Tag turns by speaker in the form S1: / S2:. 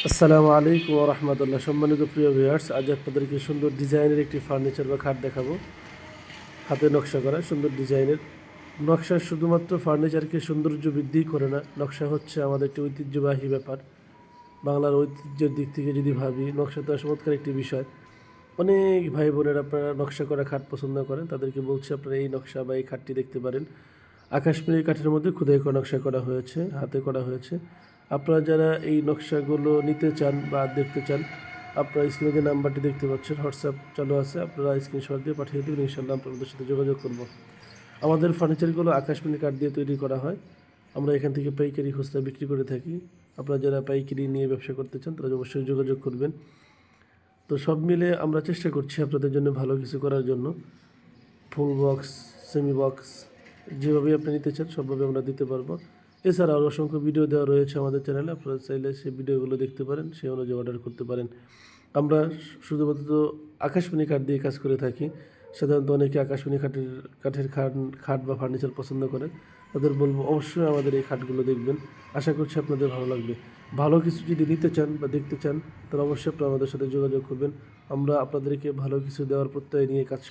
S1: আসসালামু আলাইকুম ওয়া রাহমাতুল্লাহ। সম্মানিত প্রিয় ভিউয়ার্স, আজ আপনাদেরকে সুন্দর ডিজাইনের একটি ফার্নিচার বা খাট দেখাবো। হাতে নকশা করা সুন্দর ডিজাইনের নকশা শুধুমাত্র ফার্নিচারকে সৌন্দর্য বৃদ্ধি করে না, নকশা হচ্ছে আমাদের একটি ঐতিহ্যবাহী ব্যাপার। বাংলার ঐতিহ্যের দিক থেকে যদি ভাবি, নকশা তো চমৎকার একটি বিষয়। অনেক ভাই বোনেরা আপনারা নকশা করা খাট পছন্দ করেন, তাদেরকে বলছি আপনারা এই নকশা বা এই খাটটি দেখতে পারেন। আকাশমণি কাঠের মধ্যে খোদাই করা নকশা করা হয়েছে, হাতে করা হয়েছে। আপনারা যারা এই নকশাগুলো নিতে চান বা দেখতে চান, আপনারা স্ক্রিনে যে নাম্বারটি দেখতে পাচ্ছেন, হোয়াটসঅ্যাপ চালু আছে, আপনারা স্ক্রিনশট দিয়ে পাঠিয়ে দেবেন, ইনশাআল্লাহ আমরা আপনাদের সাথে যোগাযোগ করব। আমাদের ফার্নিচারগুলো আকাশমণি কাঠ দিয়ে তৈরি করা হয়। আমরা এখান থেকে পাইকারি খুচরা বিক্রি করে থাকি। আপনারা যারা পাইকারি নিয়ে ব্যবসা করতে চান তারা অবশ্যই যোগাযোগ করবেন। তো সব মিলে আমরা চেষ্টা করছি আপনাদের জন্য ভালো কিছু করার জন্য। ফুল বক্স, সেমি বক্স, যেভাবে আপনি নিতে চান সবভাবে আমরা দিতে পারবো। এছাড়া আরও অসংখ্য ভিডিও দেওয়া রয়েছে আমাদের চ্যানেলে, আপনারা চাইলে সেই ভিডিওগুলো দেখতে পারেন, সেই অনুযায়ী অর্ডার করতে পারেন। আমরা শুধুমাত্র আকাশমণি কাঠ দিয়ে কাজ করে থাকি। সাধারণত অনেকে আকাশমণি কাঠের খাট বা ফার্নিচার পছন্দ করেন, তাদের বলবো অবশ্যই আমাদের এই খাটগুলো দেখবেন। আশা করছি আপনাদের ভালো লাগবে। ভালো কিছু যদি নিতে চান বা দেখতে চান, তাহলে অবশ্যই আপনারা আমাদের সাথে যোগাযোগ করবেন। আমরা আপনাদেরকে ভালো কিছু দেওয়ার প্রত্যয় নিয়ে কাজ